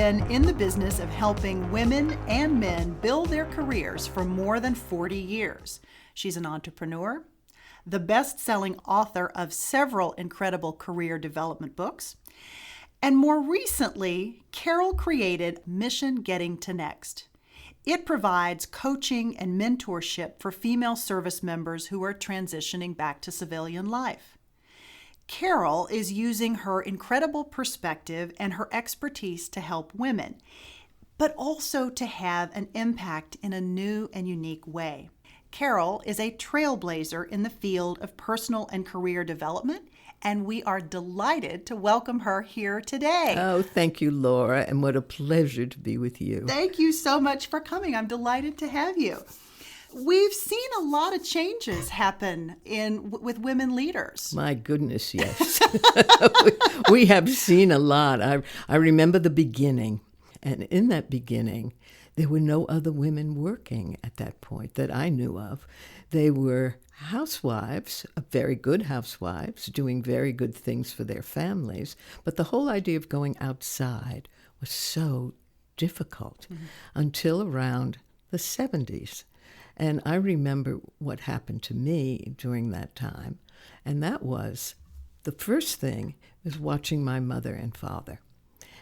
been in the business of helping women and men build their careers for more than 40 years. She's an entrepreneur, the best-selling author of several incredible career development books, and more recently, Carole created Mission Getting to Next. It provides coaching and mentorship for female service members who are transitioning back to civilian life. Carole is using her incredible perspective and her expertise to help women, but also to have an impact in a new and unique way. Carole is a trailblazer in the field of personal and career development, and we are delighted to welcome her here today. Oh, thank you, Laura, and what a pleasure to be with you. Thank you so much for coming. I'm delighted to have you. We've seen a lot of changes happen with women leaders. My goodness, yes. we have seen a lot. I remember the beginning, and in that beginning, there were no other women working at that point that I knew of. They were housewives, very good housewives, doing very good things for their families, but the whole idea of going outside was so difficult until around the 70s. And I remember what happened to me during that time, and that was, the first thing was watching my mother and father.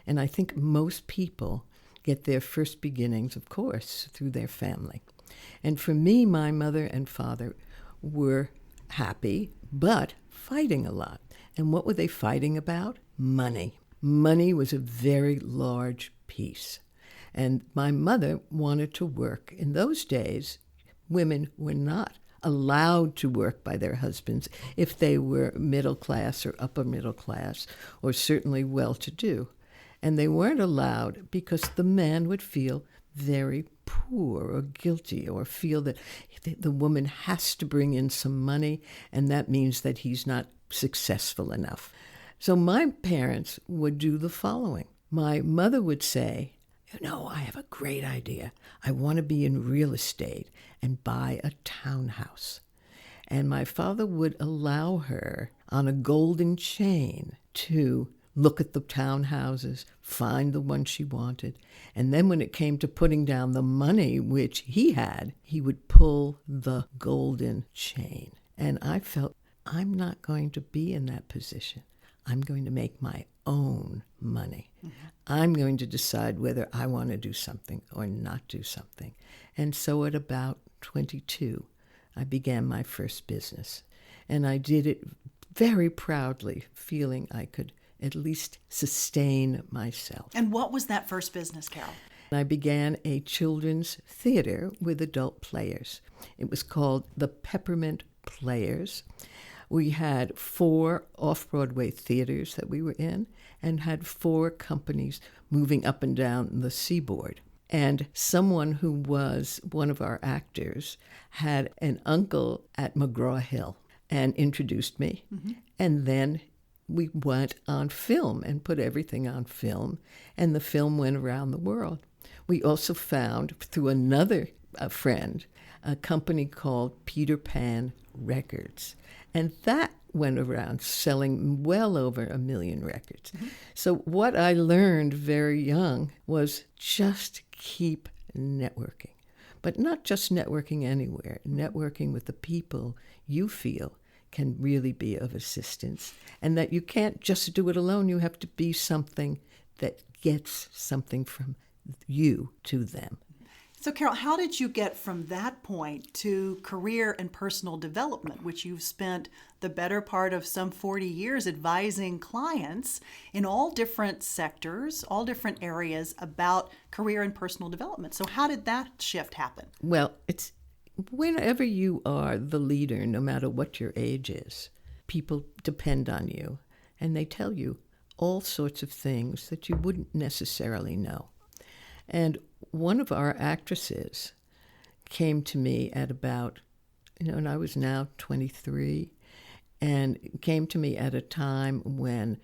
And I think most people get their first beginnings, of course, through their family. And for me, my mother and father were happy, but fighting a lot. And what were they fighting about? Money. Money was a very large piece. And my mother wanted to work. In those days, women were not allowed to work by their husbands if they were middle class or upper middle class, or certainly well-to-do. And they weren't allowed because the man would feel very poor or guilty, or feel that the woman has to bring in some money, and that means that he's not successful enough. So my parents would do the following. My mother would say, I have a great idea. I want to be in real estate and buy a townhouse. And my father would allow her on a golden chain to look at the townhouses, find the one she wanted. And then when it came to putting down the money, which he had, he would pull the golden chain. And I felt, I'm not going to be in that position. I'm going to make my own money. Mm-hmm. I'm going to decide whether I want to do something or not do something. And so at about 22, I began my first business. And I did it very proudly, feeling I could at least sustain myself. And what was that first business, Carole? I began a children's theater with adult players. It was called the Peppermint Players. We had 4 off-Broadway theaters that we were in, and had 4 companies moving up and down the seaboard. And someone who was one of our actors had an uncle at McGraw-Hill and introduced me. Mm-hmm. And then we went on film and put everything on film, and the film went around the world. We also found, through another friend, a company called Peter Pan Records. And that went around selling well over 1 million records. Mm-hmm. So what I learned very young was just keep networking. But not just networking anywhere, networking with the people you feel can really be of assistance. And that you can't just do it alone. You have to be something that gets something from you to them. So, Carole, how did you get from that point to career and personal development, which you've spent the better part of some 40 years advising clients in all different sectors, all different areas about career and personal development? So how did that shift happen? Well, it's whenever you are the leader, no matter what your age is, people depend on you, and they tell you all sorts of things that you wouldn't necessarily know. And one of our actresses came to me at about, and I was now 23, and came to me at a time when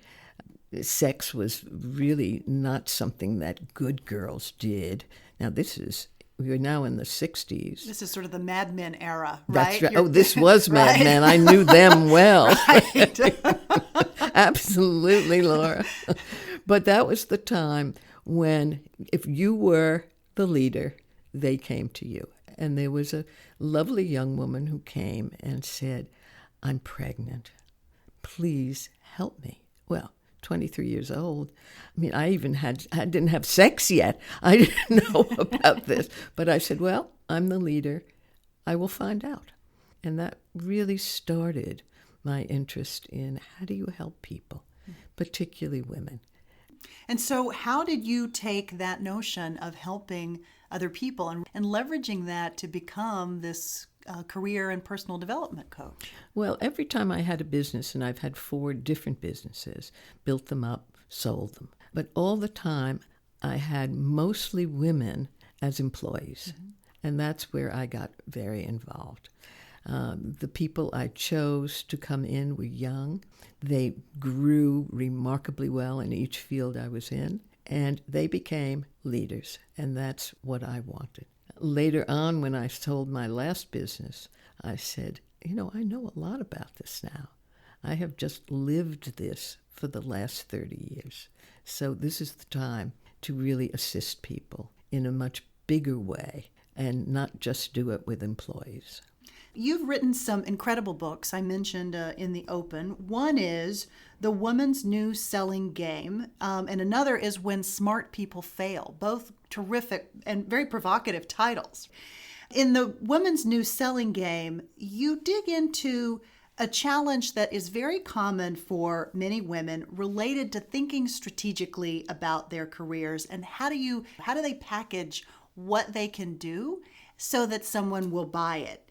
sex was really not something that good girls did. Now we're now in the 60s. This is sort of the Mad Men era, right? That's right. This was Mad Men. I knew them well. Right. Absolutely, Laura. But that was the time when, if you were the leader, they came to you. And there was a lovely young woman who came and said, I'm pregnant. Please help me. Well, 23 years old. I mean, I didn't have sex yet. I didn't know about this. But I said, well, I'm the leader. I will find out. And that really started my interest in how do you help people, particularly women. And so how did you take that notion of helping other people and leveraging that to become this career and personal development coach? Well, every time I had a business, and I've had 4 different businesses, built them up, sold them. But all the time, I had mostly women as employees. Mm-hmm. And that's where I got very involved. The people I chose to come in were young. They grew remarkably well in each field I was in, and they became leaders, and that's what I wanted. Later on, when I sold my last business, I said, I know a lot about this now. I have just lived this for the last 30 years. So this is the time to really assist people in a much bigger way and not just do it with employees. You've written some incredible books I mentioned in the open. One is The Woman's New Selling Game, and another is When Smart People Fail. Both terrific and very provocative titles. In The Woman's New Selling Game, you dig into a challenge that is very common for many women related to thinking strategically about their careers and how do they package what they can do so that someone will buy it.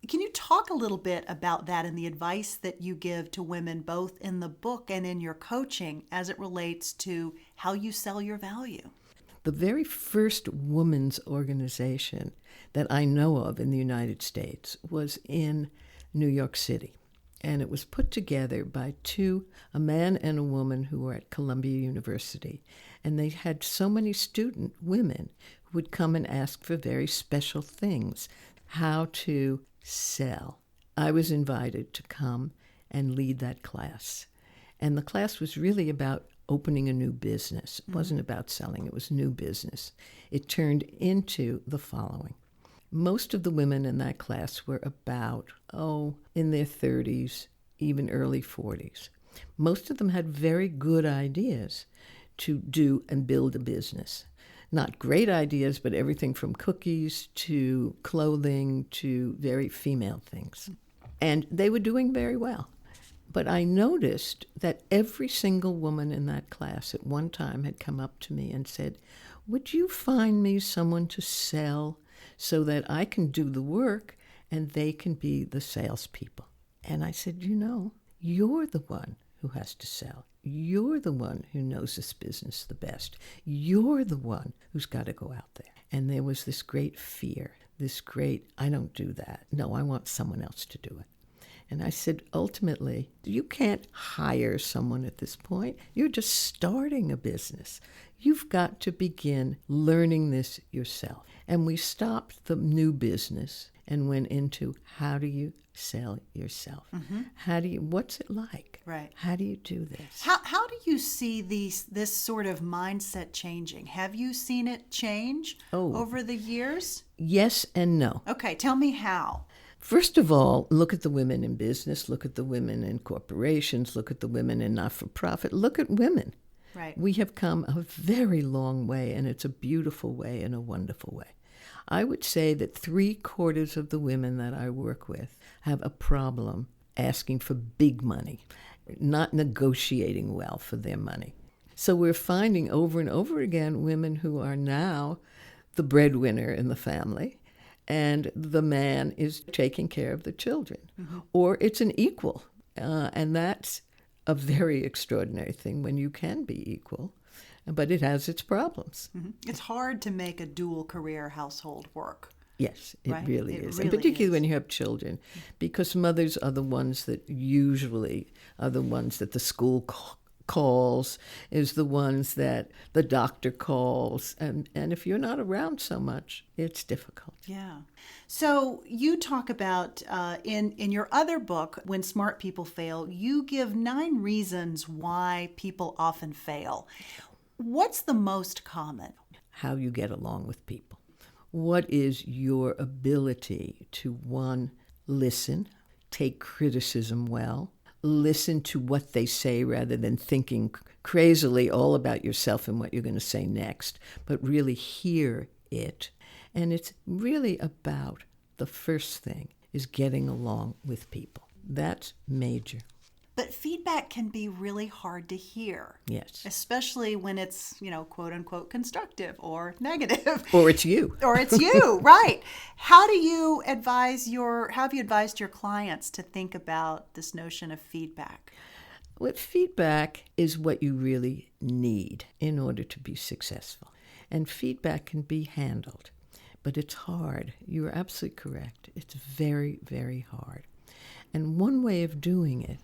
Can you talk a little bit about that and the advice that you give to women both in the book and in your coaching as it relates to how you sell your value? The very first women's organization that I know of in the United States was in New York City. And it was put together by a man and a woman who were at Columbia University. And they had so many student women who would come and ask for very special things, how to sell. I was invited to come and lead that class. And the class was really about opening a new business. It wasn't about selling, it was new business. It turned into the following. Most of the women in that class were about, in their 30s, even early 40s. Most of them had very good ideas to do and build a business. Not great ideas, but everything from cookies to clothing to very female things. And they were doing very well. But I noticed that every single woman in that class at one time had come up to me and said, would you find me someone to sell so that I can do the work and they can be the salespeople? And I said, you're the one who has to sell. You're the one who knows this business the best. You're the one who's got to go out there. And there was this great fear, I don't do that. No, I want someone else to do it. And I said, ultimately, you can't hire someone at this point. You're just starting a business. You've got to begin learning this yourself. And we stopped the new business and went into how do you sell yourself? Mm-hmm. What's it like? Right. How do you do this? How do you see this sort of mindset changing? Have you seen it change over the years? Yes and no. Okay, tell me how. First of all, look at the women in business, look at the women in corporations, look at the women in not-for-profit, look at women. Right. We have come a very long way, and it's a beautiful way and a wonderful way. I would say that 3/4 of the women that I work with have a problem asking for big money, not negotiating well for their money. So we're finding over and over again women who are now the breadwinner in the family, and the man is taking care of the children. Mm-hmm. Or it's an equal, and that's a very extraordinary thing when you can be equal, but it has its problems. Mm-hmm. It's hard to make a dual career household work. Yes, it right? really it is. Really and particularly is. When you have children, because mothers are the ones that usually are the ones that the school calls, is the ones that the doctor calls. And if you're not around so much, it's difficult. Yeah. So you talk about, in your other book, When Smart People Fail, you give 9 reasons why people often fail. What's the most common? How you get along with people. What is your ability to, one, listen, take criticism well, listen to what they say rather than thinking crazily all about yourself and what you're going to say next, but really hear it. And it's really about the first thing is getting along with people. That's major. But feedback can be really hard to hear. Yes. Especially when it's, quote unquote, constructive or negative. Or it's you. Or it's you, right. How have you advised your clients to think about this notion of feedback? Well, feedback is what you really need in order to be successful. And feedback can be handled, but it's hard. You're absolutely correct. It's very, very hard. And one way of doing it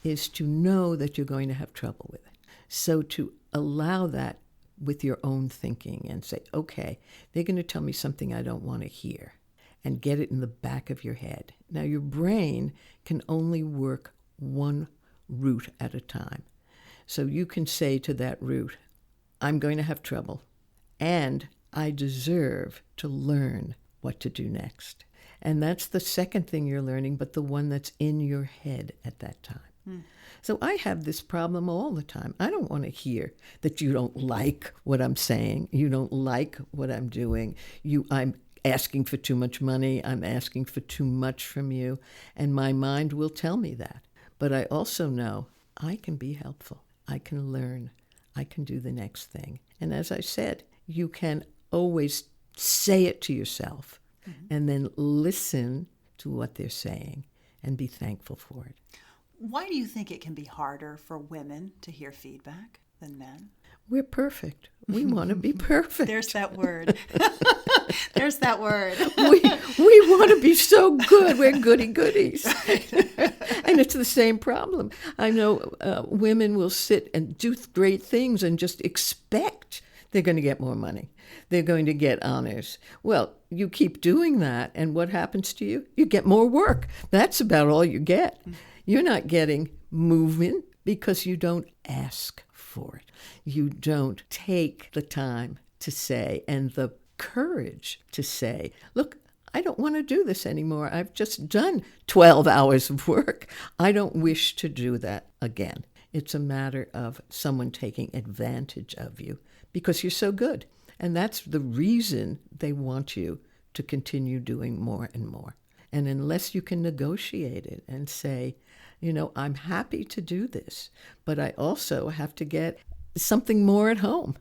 is to know that you're going to have trouble with it. So to allow that with your own thinking and say, okay, they're going to tell me something I don't want to hear, and get it in the back of your head. Now, your brain can only work one route at a time. So you can say to that route, I'm going to have trouble, and I deserve to learn what to do next. And that's the second thing you're learning, but the one that's in your head at that time. So I have this problem all the time. I don't want to hear that you don't like what I'm saying. You don't like what I'm doing. I'm asking for too much money. I'm asking for too much from you. And my mind will tell me that. But I also know I can be helpful. I can learn. I can do the next thing. And as I said, you can always say it to yourself and then listen to what they're saying and be thankful for it. Why do you think it can be harder for women to hear feedback than men? We're perfect. We want to be perfect. There's that word. There's that word. We want to be so good. We're goody-goodies. And it's the same problem. I know women will sit and do great things and just expect they're going to get more money. They're going to get honors. Well, you keep doing that, and what happens to you? You get more work. That's about all you get. You're not getting movement because you don't ask for it. You don't take the time to say and the courage to say, look, I don't want to do this anymore. I've just done 12 hours of work. I don't wish to do that again. It's a matter of someone taking advantage of you because you're so good. And that's the reason they want you to continue doing more and more. And unless you can negotiate it and say, I'm happy to do this, but I also have to get something more at home.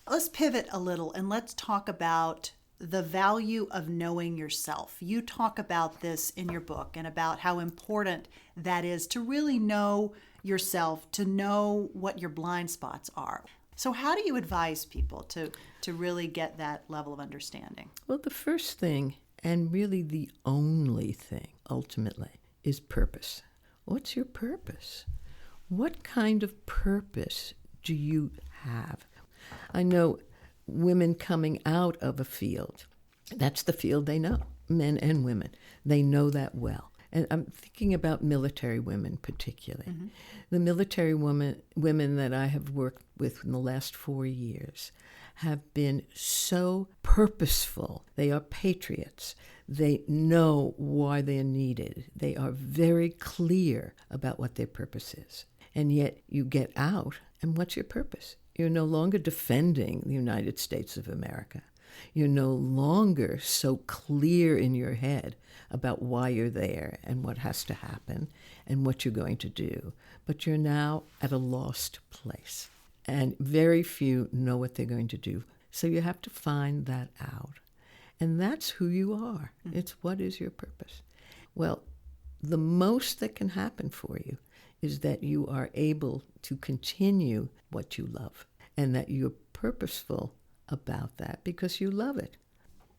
Let's pivot a little and let's talk about the value of knowing yourself. You talk about this in your book and about how important that is to really know yourself, to know what your blind spots are. So how do you advise people to really get that level of understanding? Well, the first thing, and really the only thing, ultimately, is purpose. What's your purpose? What kind of purpose do you have? I know women coming out of a field. That's the field they know, men and women. They know that well. And I'm thinking about military women particularly. Mm-hmm. The military women that I have worked with in the last 4 years have been so purposeful. They are patriots. They know why they're needed. They are very clear about what their purpose is. And yet you get out, and what's your purpose? You're no longer defending the United States of America. You're no longer so clear in your head about why you're there and what has to happen and what you're going to do. But you're now at a lost place. And very few know what they're going to do. So you have to find that out. And that's who you are. It's what is your purpose. Well, the most that can happen for you is that you are able to continue what you love and that you're purposeful about that because you love it.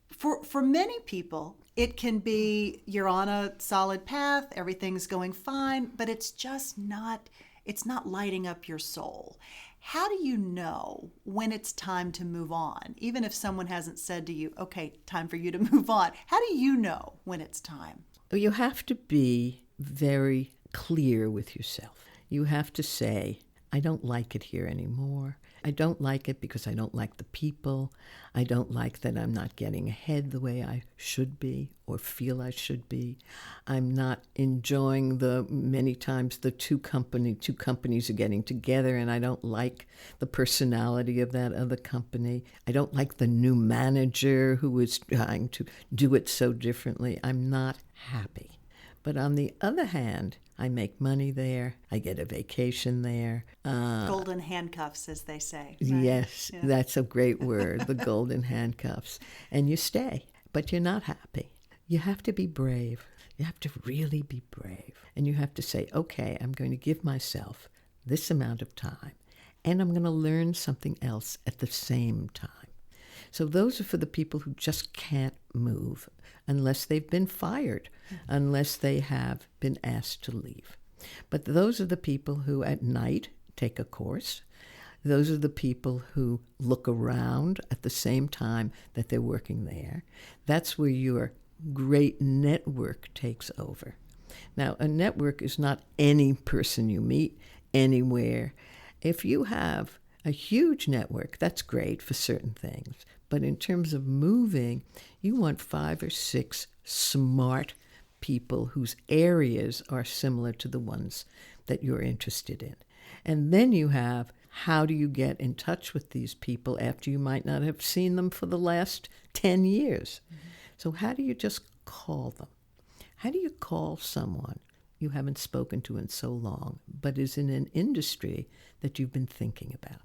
For many people, it can be you're on a solid path, everything's going fine, but it's not lighting up your soul. How do you know when it's time to move on? Even if someone hasn't said to you, okay, time for you to move on. How do you know when it's time? Well, you have to be very clear with yourself. You have to say, I don't like it here anymore. I don't like it because I don't like the people. I don't like that I'm not getting ahead the way I should be or feel I should be. I'm not enjoying many times the two companies are getting together, and I don't like the personality of that other company. I don't like the new manager who is trying to do it so differently. I'm not happy. But on the other hand, I make money there. I get a vacation there. Golden handcuffs, as they say. Right? Yes, Yeah. that's a great word, the golden handcuffs. And you stay, but you're not happy. You have to be brave. You have to really be brave. And you have to say, okay, I'm going to give myself this amount of time, and I'm going to learn something else at the same time. So those are for the people who just can't move unless they've been fired, unless they have been asked to leave. But those are the people who at night take a course. Those are the people who look around at the same time that they're working there. That's where your great network takes over. Now, a network is not any person you meet anywhere. If you have a huge network, that's great for certain things. But in terms of moving, you want 5 or 6 smart people whose areas are similar to the ones that you're interested in. And then you have, how do you get in touch with these people after you might not have seen them for the last 10 years? Mm-hmm. So how do you just call them? How do you call someone you haven't spoken to in so long, but is in an industry that you've been thinking about?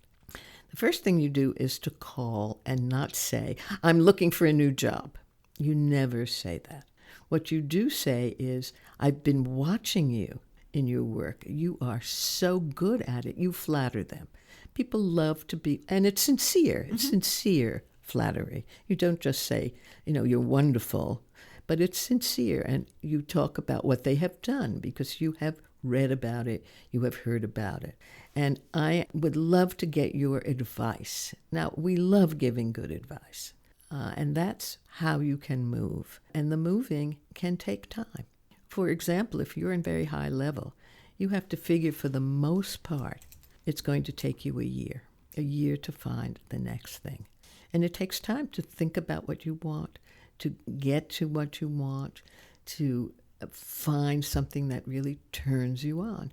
The first thing you do is to call and not say, I'm looking for a new job. You never say that. What you do say is, I've been watching you in your work. You are so good at it. You flatter them. People love to be, and it's sincere. It's sincere flattery. You don't just say, you're wonderful, but it's sincere. And you talk about what they have done because you have read about it, you have heard about it. And I would love to get your advice. Now, we love giving good advice. And that's how you can move. And the moving can take time. For example, if you're in very high level, you have to figure for the most part, it's going to take you a year to find the next thing. And it takes time to think about what you want, to get to what you want, to find something that really turns you on.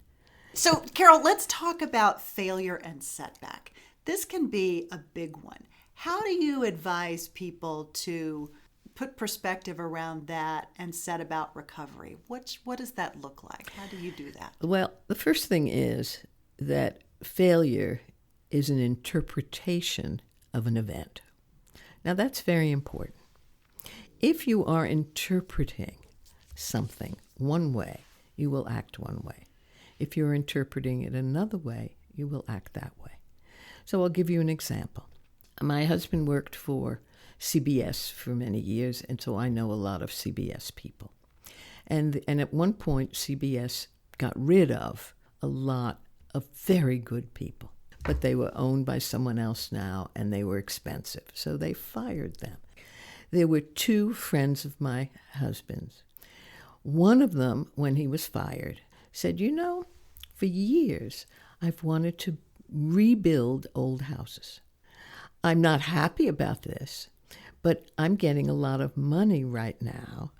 So, Carole, let's talk about failure and setback. This can be a big one. How do you advise people to put perspective around that and set about recovery? What does that look like? How do you do that? Well, the first thing is that failure is an interpretation of an event. Now, that's very important. If you are interpreting something one way, you will act one way. If you're interpreting it another way, you will act that way. So I'll give you an example. My husband worked for CBS for many years, and so I know a lot of CBS people. And at one point, CBS got rid of a lot of very good people, but they were owned by someone else now, and they were expensive, so they fired them. There were 2 friends of my husband's. One of them, when he was fired, said, for years, I've wanted to rebuild old houses. I'm not happy about this, but I'm getting a lot of money right now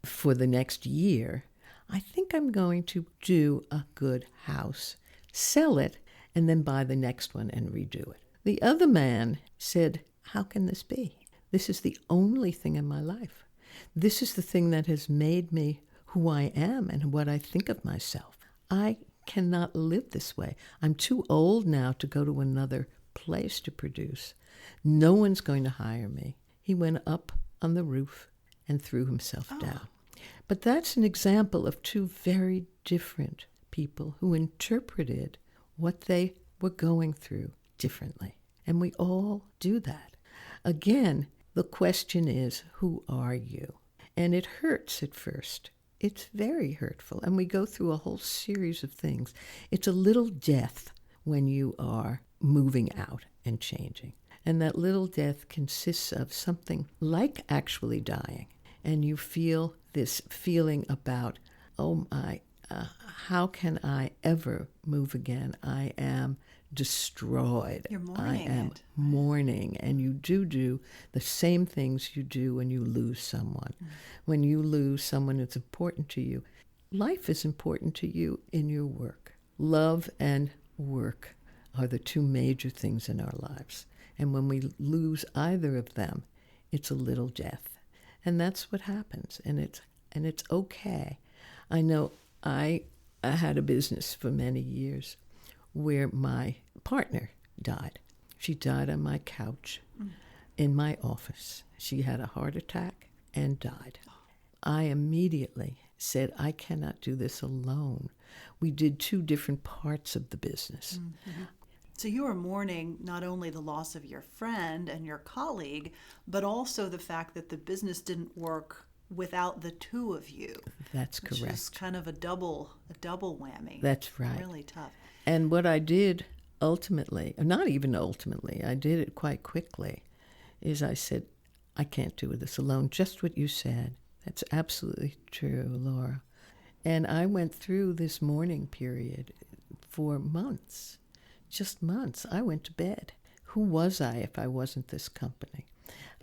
for the next year. I think I'm going to do a good house, sell it, and then buy the next one and redo it. The other man said, how can this be? This is the only thing in my life. This is the thing that has made me who I am and what I think of myself. I cannot live this way. I'm too old now to go to another place to produce. No one's going to hire me. He went up on the roof and threw himself down. But that's an example of 2 very different people who interpreted what they were going through differently. And we all do that. Again, the question is, who are you? And it hurts at first. It's very hurtful. And we go through a whole series of things. It's a little death when you are moving out and changing. And that little death consists of something like actually dying. And you feel this feeling about, how can I ever move again? I am destroyed. You're mourning I am it. mourning. And you do the same things you do when you lose someone. When you lose someone that's important to you, life is important to you in your work. Love and work are the two major things in our lives. And when we lose either of them, it's a little death. And that's what happens. And it's okay. I know I had a business for many years where my partner died. She died on my couch in my office. She had a heart attack and died. I immediately said, I cannot do this alone. We did two different parts of the business. Mm-hmm. So you were mourning not only the loss of your friend and your colleague, but also the fact that the business didn't work without the two of you. That's correct. Which is kind of a double whammy. That's right. Really tough. And what I did ultimately, not even ultimately, I did it quite quickly, is I said, I can't do this alone. Just what you said. That's absolutely true, Laura. And I went through this mourning period for months, just months. I went to bed. Who was I if I wasn't this company?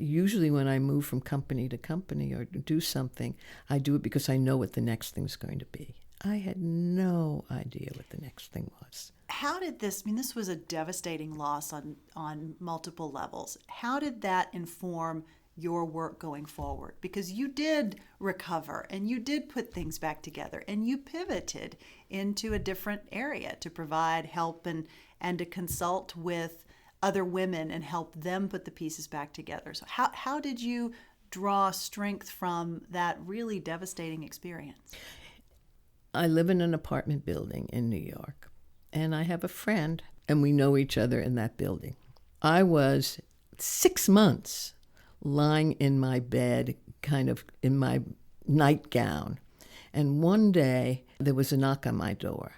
Usually when I move from company to company or do something, I do it because I know what the next thing's going to be. I had no idea what the next thing was. How did this, this was a devastating loss on multiple levels. How did that inform your work going forward? Because you did recover and you did put things back together and you pivoted into a different area to provide help and to consult with other women and help them put the pieces back together. So how did you draw strength from that really devastating experience? I live in an apartment building in New York, and I have a friend, and we know each other in that building. I was 6 months lying in my bed, kind of in my nightgown, and one day there was a knock on my door,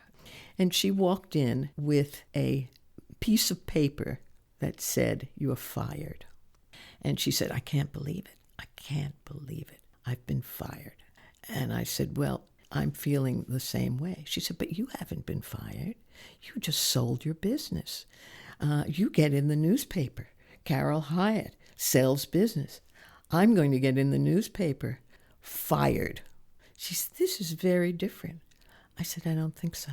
and she walked in with a piece of paper that said, "You're fired." And she said, "I can't believe it. I can't believe it. I've been fired." And I said, "Well, I'm feeling the same way." She said, "But you haven't been fired. You just sold your business. You get in the newspaper. Carole Hyatt sells business. I'm going to get in the newspaper. Fired." She said, "This is very different." I said, "I don't think so.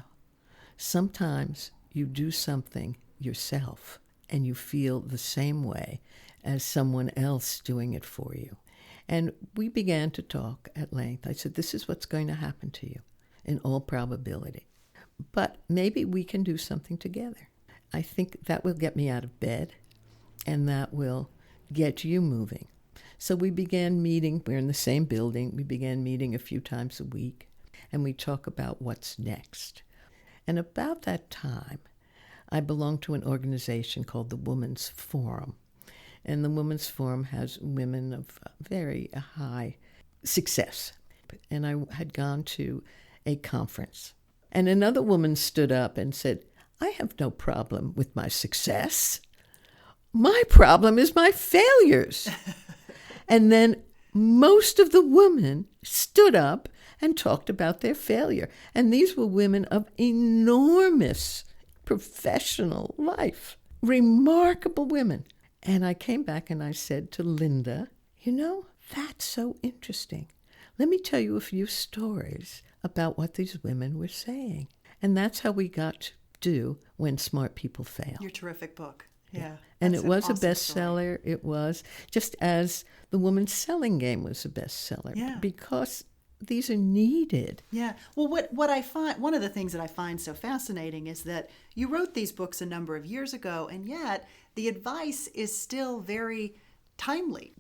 Sometimes you do something yourself and you feel the same way as someone else doing it for you." And we began to talk at length. I said, "This is what's going to happen to you in all probability. But maybe we can do something together. I think that will get me out of bed and that will get you moving." So we began meeting. We're in the same building. We began meeting a few times a week, and we talk about what's next. And about that time, I belonged to an organization called the Women's Forum. And the Women's Forum has women of very high success. And I had gone to a conference. And another woman stood up and said, "I have no problem with my success. My problem is my failures." And then most of the women stood up and talked about their failure. And these were women of enormous professional life, remarkable women. And I came back and I said to Linda, "That's so interesting. Let me tell you a few stories about what these women were saying." And that's how we got to do When Smart People Fail. Your terrific book. Yeah. And That's it was an a awesome bestseller. story. It was, just as The Woman's Selling Game was a bestseller. Yeah. Because these are needed. Yeah. Well, what I find, one of the things that I find so fascinating is that you wrote these books a number of years ago, and yet the advice is still very timely.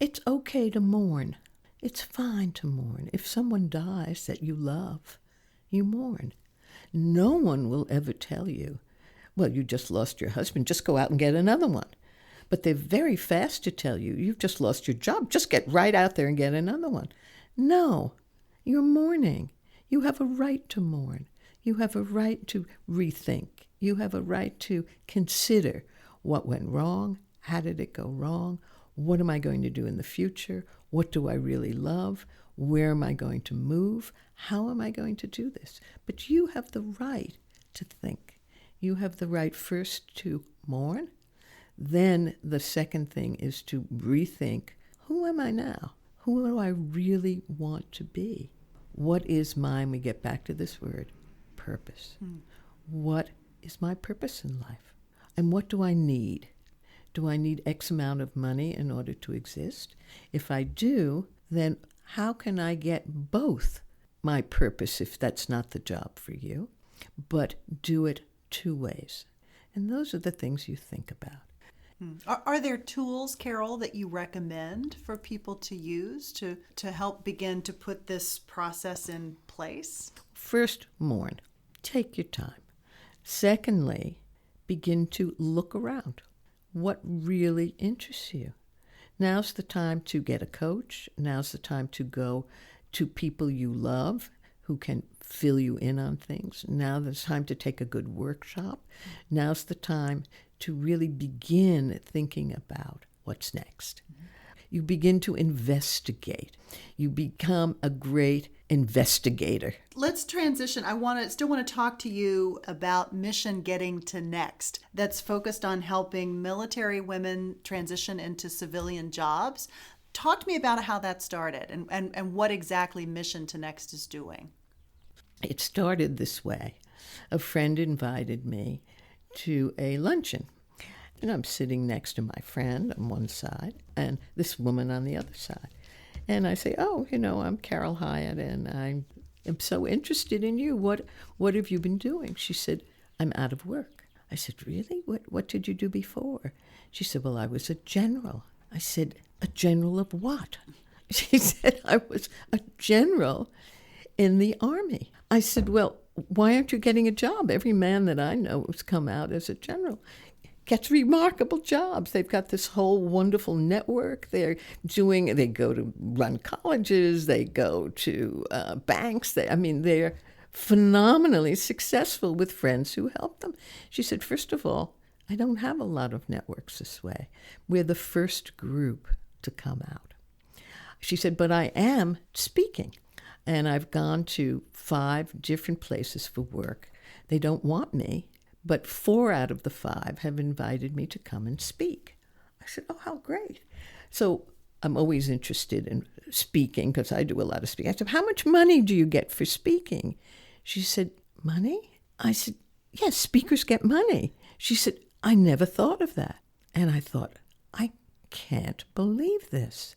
It's okay to mourn. It's fine to mourn. If someone dies that you love, you mourn. No one will ever tell you, "Well, you just lost your husband. Just go out and get another one." But they're very fast to tell you, "You've just lost your job. Just get right out there and get another one." No, you're mourning. You have a right to mourn. You have a right to rethink. You have a right to consider what went wrong, how did it go wrong, what am I going to do in the future, what do I really love, Where am I going to move? How am I going to do this? But you have the right to think. You have the right first to mourn. Then the second thing is to rethink, who am I now? Who do I really want to be? What is mine? We get back to this word, purpose. What is my purpose in life? And what do I need? Do I need X amount of money in order to exist? If I do, then how can I get both my purpose, if that's not the job for you, but do it two ways? And those are the things you think about. Are there tools, Carole, that you recommend for people to use to help begin to put this process in place? First, mourn. Take your time. Secondly, begin to look around. What really interests you? Now's the time to get a coach. Now's the time to go to people you love who can fill you in on things. Now there's time to take a good workshop. Now's the time to really begin thinking about what's next. You begin to investigate. You become a great investigator. Let's transition. I still want to talk to you about Mission Getting to Next, that's focused on helping military women transition into civilian jobs. Talk to me about how that started and what exactly Mission to Next is doing. It started this way. A friend invited me to a luncheon. And I'm sitting next to my friend on one side and this woman on the other side. And I say, I'm Carole Hyatt, and I am so interested in you. What have you been doing? She said, I'm out of work. I said, really? What did you do before? She said, well, I was a general. I said, a general of what? She said, I was a general in the Army. I said, well, why aren't you getting a job? Every man that I know who's come out as a general gets remarkable jobs. They've got this whole wonderful network. They go to run colleges, they go to banks. They're phenomenally successful with friends who help them. She said, first of all, I don't have a lot of networks this way. We're the first group to come out. She said, but I am speaking. And I've gone to 5 different places for work. They don't want me, but 4 out of the 5 have invited me to come and speak. I said, oh, how great. So I'm always interested in speaking because I do a lot of speaking. I said, how much money do you get for speaking? She said, money? I said, yes, speakers get money. She said, I never thought of that. And I thought, I can't believe this.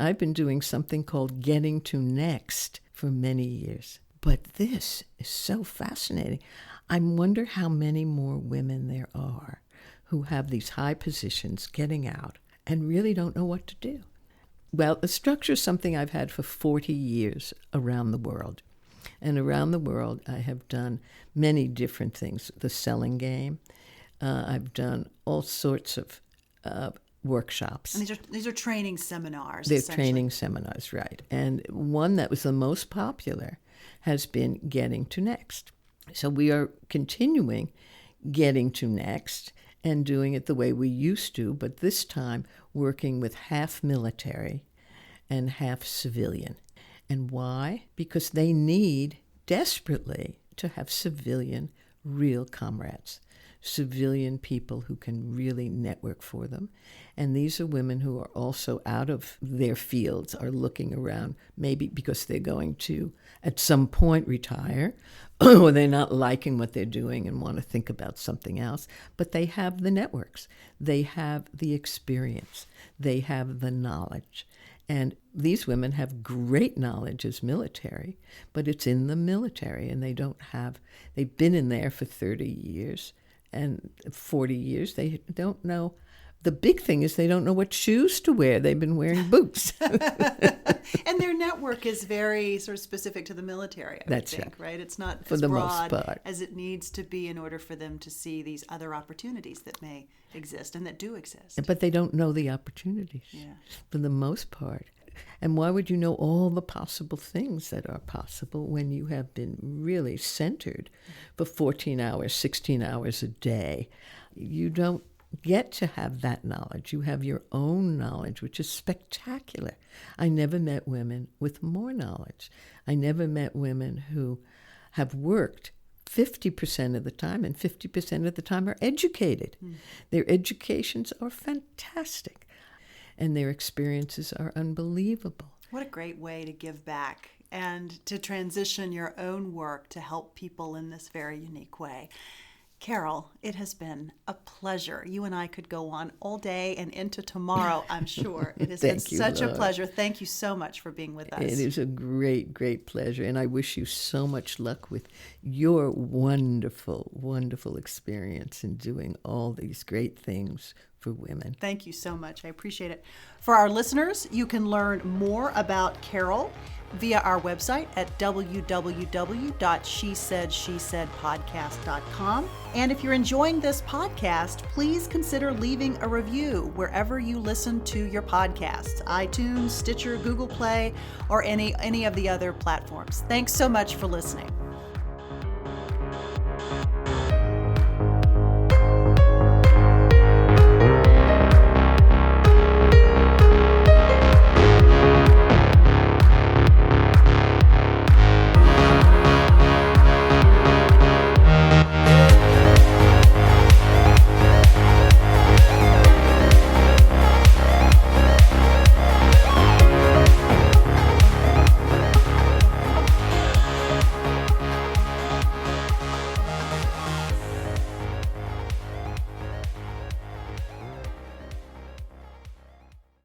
I've been doing something called Getting to Next for many years. But this is so fascinating. I wonder how many more women there are who have these high positions getting out and really don't know what to do. Well, the structure is something I've had for 40 years around the world. And around the world, I have done many different things. The selling game. I've done all sorts of workshops. And these are training seminars. They're training seminars, right. And one that was the most popular has been Getting to Next. So we are continuing Getting to Next and doing it the way we used to, but this time working with half military and half civilian. And why? Because they need desperately to have civilian real comrades, civilian people who can really network for them. And these are women who are also out of their fields, are looking around, maybe because they're going to, at some point, retire, or they're not liking what they're doing and want to think about something else. But they have the networks. They have the experience. They have the knowledge. And these women have great knowledge as military, but it's in the military, and they've been in there for 30 years. And 40 years, they don't know. The big thing is they don't know what shoes to wear. They've been wearing boots. And their network is very sort of specific to the military, I would think, right? It's not as broad as it needs to be in order for them to see these other opportunities that may exist and that do exist. But they don't know the opportunities for the most part. And why would you know all the possible things that are possible when you have been really centered for 14 hours, 16 hours a day? You don't get to have that knowledge. You have your own knowledge, which is spectacular. I never met women with more knowledge. I never met women who have worked 50% of the time, and 50% of the time are educated. Their educations are fantastic, and their experiences are unbelievable. What a great way to give back and to transition your own work to help people in this very unique way. Carole, it has been a pleasure. You and I could go on all day and into tomorrow, I'm sure. It has been such a pleasure. Thank you so much for being with us. It is a great, great pleasure. And I wish you so much luck with your wonderful, wonderful experience in doing all these great things for women. Thank you so much. I appreciate it. For our listeners, you can learn more about Carole via our website at www.shesaidshesaidpodcast.com. And if you're enjoying this podcast, please consider leaving a review wherever you listen to your podcasts, iTunes, Stitcher, Google Play, or any of the other platforms. Thanks so much for listening.